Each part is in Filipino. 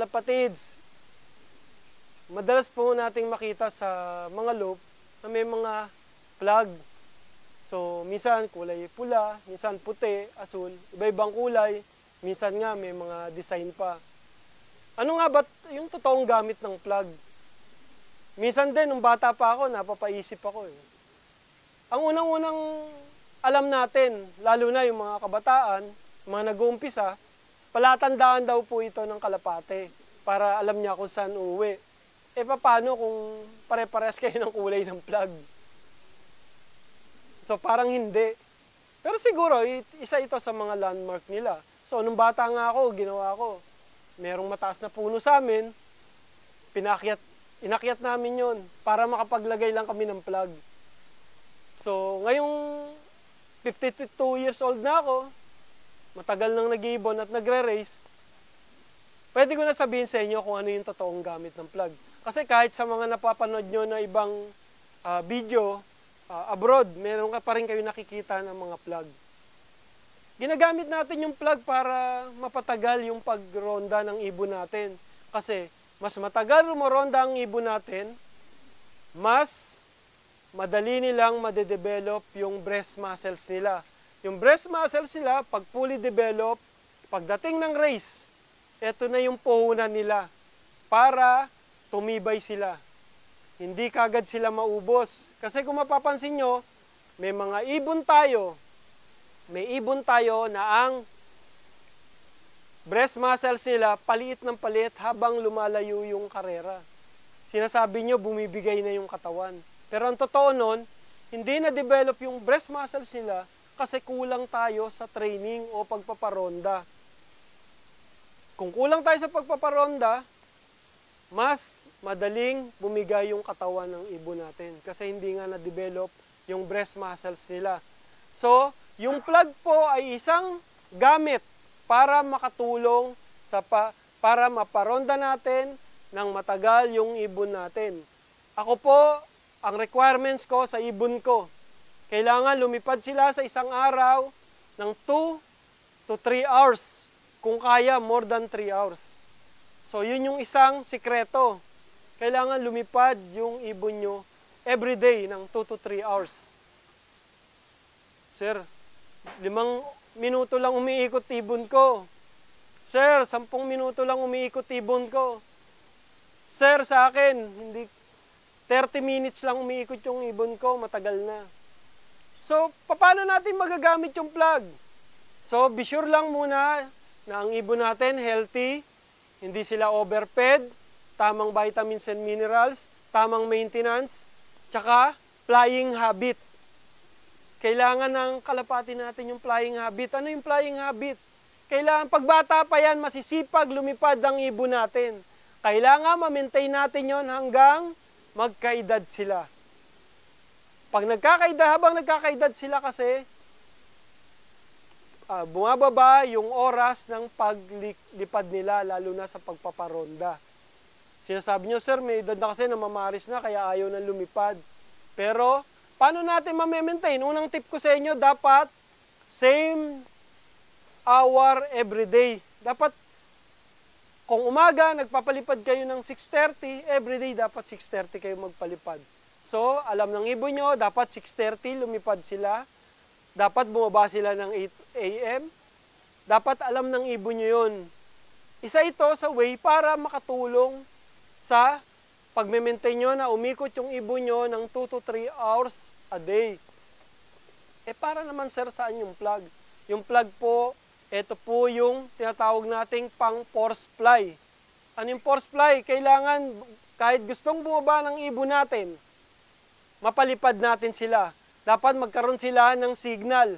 kapatids, madalas po nating makita sa mga loop na may mga plug. So, minsan kulay pula, minsan puti, asul, iba-ibang kulay, minsan nga may mga design pa. Ano nga ba yung totoong gamit ng plug? Minsan din, nung bata pa ako, napapaisip ako eh. Ang unang-unang alam natin, lalo na yung mga kabataan, mga nag-uumpisa, palatandaan daw po ito ng kalapate para alam niya kung saan uuwi. E paano kung pare-pares kayo ng kulay ng plug? So parang hindi. Pero siguro, isa ito sa mga landmark nila. So nung bata nga ako, ginawa ko. Merong mataas na puno sa amin, inakyat namin yon para makapaglagay lang kami ng plug. So ngayong 52 years old na ako, matagal nang nag-iibon at nagre-race, pwede ko na sabihin sa inyo kung ano yung totoong gamit ng plug. Kasi kahit sa mga napapanood nyo na ibang video abroad, meron ka pa rin kayo nakikita ng mga plug. Ginagamit natin yung plug para mapatagal yung pagronda ng ibon natin. Kasi mas matagal rumoronda ang ibon natin, mas madali nilang madedevelop yung breast muscles nila. Yung breast muscles nila, pag fully develop, pagdating ng race, ito na yung puhunan nila para tumibay sila. Hindi kagad sila maubos. Kasi kung mapapansin nyo, may mga ibon tayo, na ang breast muscles nila paliit ng paliit habang lumalayo yung karera. Sinasabi nyo, bumibigay na yung katawan. Pero ang totoo nun, hindi na-develop yung breast muscles nila kasi kulang tayo sa training o pagpaparonda. Kung kulang tayo sa pagpaparonda, mas madaling bumigay yung katawan ng ibon natin kasi hindi nga na-develop yung breast muscles nila. So, yung plug po ay isang gamit para makatulong para maparonda natin ng matagal yung ibon natin. Ako po, ang requirements ko sa ibon ko, kailangan lumipad sila sa isang araw ng 2 to 3 hours. Kung kaya, more than 3 hours. So, yun yung isang sikreto. Kailangan lumipad yung ibon nyo everyday ng 2 to 3 hours. Sir, 5 minuto lang umiikot ibon ko. Sir, 10 minuto lang umiikot ibon ko. Sir, sa akin, hindi 30 minutes lang umiikot yung ibon ko, matagal na. So, paano natin magagamit yung plug? So, be sure lang muna na ang ibon natin healthy, hindi sila overfed, tamang vitamins and minerals, tamang maintenance, tsaka flying habit. Kailangan ng kalapati natin yung flying habit. Ano yung flying habit? Kailangan, pagbata pa yan, masisipag lumipad ang ibon natin. Kailangan ma-maintain natin yon hanggang magkaedad sila. Habang nagkakaedad sila kasi, bumababa yung oras ng paglipad nila, lalo na sa pagpaparonda. Sinasabi nyo, sir, may edad na kasi namamaris na, kaya ayaw na lumipad. Pero, paano natin ma-maintain? Unang tip ko sa inyo, dapat same hour every day. Dapat, kung umaga, nagpapalipad kayo ng 6:30, everyday dapat 6:30 kayo magpalipad. So, alam ng ibon nyo, dapat 6:30 lumipad sila. Dapat bumaba sila ng 8 a.m. Dapat alam ng ibon nyo yun. Isa ito sa way para makatulong sa pag-maintain nyo na umikot yung ibon nyo ng 2 to 3 hours a day. Para naman sir, saan yung plug? Yung plug po, ito po yung tinatawag nating pang force fly. Ano yung force fly? Kailangan, kahit gustong bumaba ng ibon natin, mapalipad natin sila. Dapat magkaroon sila ng signal.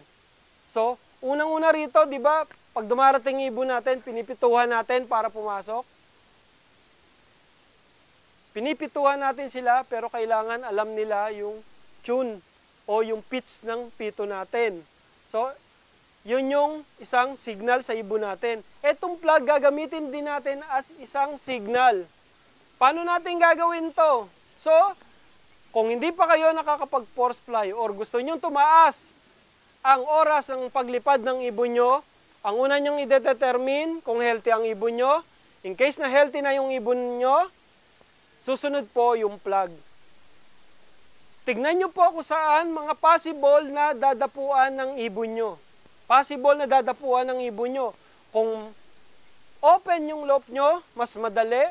So, unang-una rito, di ba, pag dumarating ibon natin, pinipituhan natin para pumasok. Pinipituhan natin sila, pero kailangan alam nila yung tune o yung pitch ng pito natin. So, yun yung isang signal sa ibon natin. Etong plug, gagamitin din natin as isang signal. Paano natin gagawin to? So, kung hindi pa kayo nakakapag-force fly or gusto nyo tumaas ang oras ng paglipad ng ibon nyo, ang una nyong i-determine kung healthy ang ibon nyo, In case na healthy na yung ibon nyo, susunod po yung plug. Tignan nyo po kung saan mga possible na dadapuan ng ibon nyo. Possible na dadapuan ng ibon nyo. Kung open yung loop nyo, mas madali.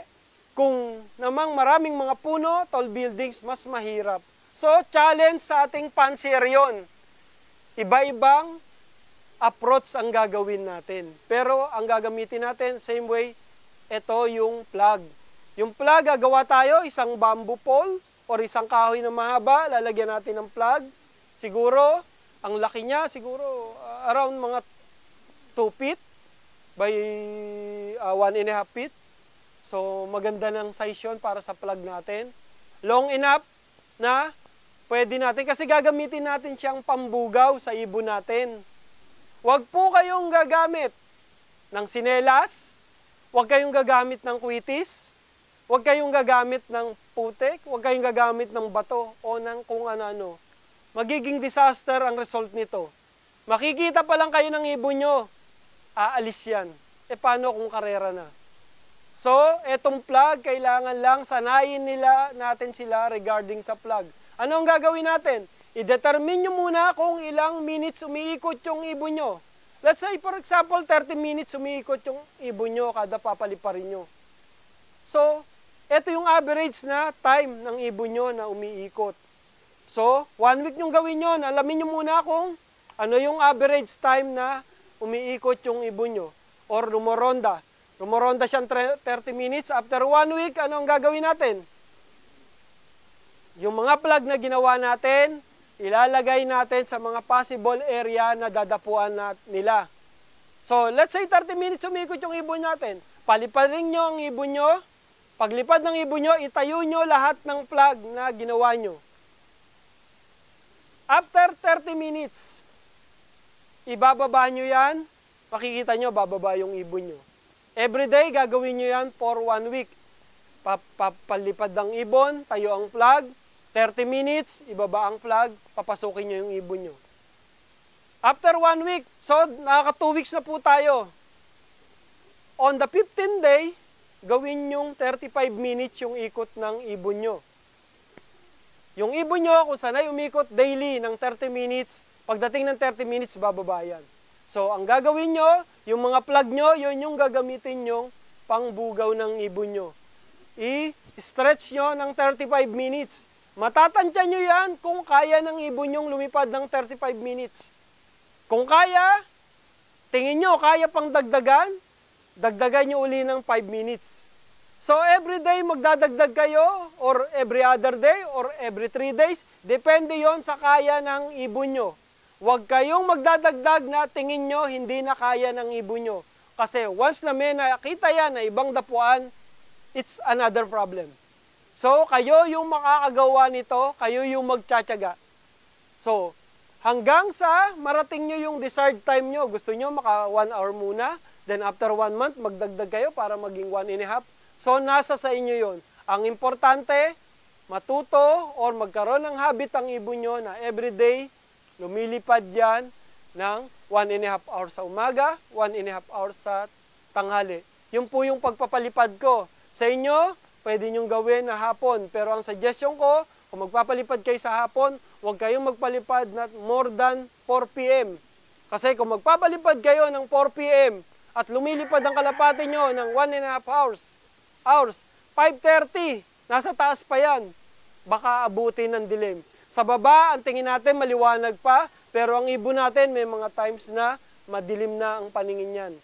Kung namang maraming mga puno, tall buildings, mas mahirap. So, challenge sa ating pansier yon. Iba-ibang approach ang gagawin natin. Pero ang gagamitin natin, same way, ito yung plug. Yung plug, gagawa tayo, isang bamboo pole or isang kahoy na mahaba, lalagyan natin ng plug. Siguro, ang laki niya, siguro around mga 2 feet by 1.5 feet. So, maganda ng size yun para sa plug natin. Long enough na pwede natin, kasi gagamitin natin siyang pambugaw sa ibon natin. Huwag po kayong gagamit ng sinelas, huwag kayong gagamit ng kwitis, huwag kayong gagamit ng putik, huwag kayong gagamit ng bato o ng kung ano-ano. Magiging disaster ang result nito. Makikita pa lang kayo ng ibon nyo, aalis yan. E paano kung karera na? So, etong plug, kailangan lang sanayin natin sila regarding sa plug. Ano ang gagawin natin? I-determine nyo muna kung ilang minutes umiikot yung ibon nyo. Let's say, for example, 30 minutes umiikot yung ibon nyo kada papaliparin nyo. So, ito yung average na time ng ibon nyo na umiikot. So, 1 week nyo gawin yun. Alamin nyo muna kung ano yung average time na umiikot yung ibon nyo. Or rumoronda. Rumoronda siyang 30 minutes. After 1 week, ano ang gagawin natin? Yung mga plug na ginawa natin, ilalagay natin sa mga possible area na dadapuan nila. So, let's say 30 minutes umikot yung ibon natin. Paliparin nyo ang ibon nyo. Paglipad ng ibon nyo, itayo nyo lahat ng plug na ginawa nyo. After 30 minutes, ibababa nyo yan. Makikita nyo, bababa yung ibon nyo. Everyday, gagawin nyo yan for 1 week. Palipad ng ibon, tayo ang plug. 30 minutes, ibaba ang plug, papasukin nyo yung ibon nyo. After 1 week, so nakaka 2 weeks na po tayo. On the 15th day, gawin yung 35 minutes yung ikot ng ibon nyo. Yung ibon nyo, kung sanay umikot daily ng 30 minutes, pagdating ng 30 minutes, bababa yan. So, ang gagawin nyo, yung mga plug nyo, yun yung gagamitin yung pangbugaw ng ibon nyo. I-stretch nyo ng 35 minutes. Matatansya nyo yan kung kaya ng ibon nyong lumipad ng 35 minutes. Kung kaya, tingin nyo, kaya pang dagdagan, dagdagan nyo uli ng 5 minutes. So, every day magdadagdag kayo, or every other day, or every 3 days, depende yon sa kaya ng ibon nyo. Huwag kayong magdadagdag na tingin nyo hindi na kaya ng ibon nyo. Kasi once na may nakita yan na ibang dapuan, it's another problem. So, kayo yung makakagawa nito, kayo yung magtsatsaga. So, hanggang sa marating nyo yung desired time nyo, gusto nyo maka 1 hour muna, then after 1 month, magdagdag kayo para maging 1.5. So, nasa sa inyo yon. Ang importante, matuto or magkaroon ng habit ang ibon nyo na everyday, lumilipad yan ng 1.5 hours sa umaga, 1.5 hours sa tanghali. Yun po yung pagpapalipad ko. Sa inyo, pwede nyong gawin na hapon. Pero ang suggestion ko, kung magpapalipad kayo sa hapon, huwag kayong magpalipad na more than 4 p.m. Kasi kung magpapalipad kayo ng 4 p.m. at lumilipad ang kalapati nyo ng 1.5 hours, 5:30, nasa taas pa yan. Baka abutin ng dilim. Sa baba, ang tingin natin maliwanag pa, pero ang ibon natin may mga times na madilim na ang paningin yan.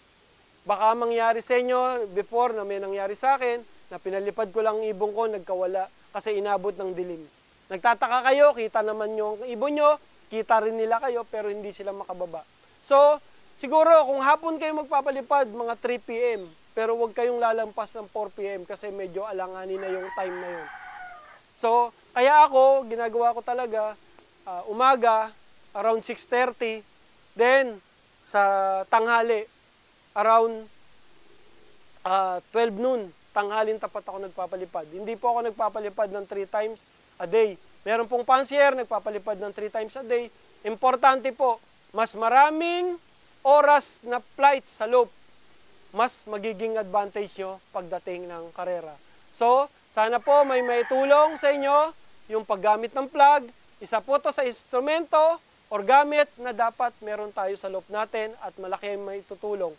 Baka mangyari sa inyo before na may nangyari sa akin, na pinalipad ko lang ang ibon ko, nagkawala kasi inabot ng dilim. Nagtataka kayo, kita naman yung ibon nyo, kita rin nila kayo, pero hindi sila makababa. So, siguro kung hapon kayo magpapalipad, mga 3 p.m., pero huwag kayong lalampas ng 4 p.m. kasi medyo alanganin na yung time na yun. So, kaya ako, ginagawa ko talaga, umaga, around 6:30, then sa tanghali, around 12 noon, tanghalin tapat ako nagpapalipad. Hindi po ako nagpapalipad ng 3 times a day. Meron pong pansier, nagpapalipad ng 3 times a day. Importante po, mas maraming oras na flight sa loop. mas magiging advantage nyo pagdating ng karera. So, sana po may maitulong sa inyo yung paggamit ng plug. Isa po to sa instrumento or gamit na dapat meron tayo sa loob natin at malaki ang maitutulong.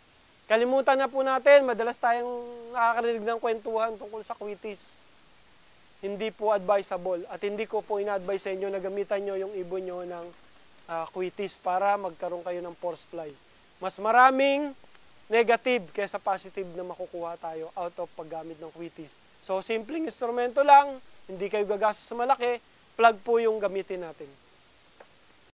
Kalimutan na po natin, madalas tayong nakakarinig ng kwentuhan tungkol sa kwitis. Hindi po advisable at hindi ko po ina-advise sa inyo na gamitan nyo yung ibon nyo ng kwitis para magkaroon kayo ng force fly. Mas maraming negative kaysa positive na makukuha tayo out of paggamit ng kwitis. So, simpleng instrumento lang, hindi kayo gagastos sa malaki, plug po yung gamitin natin.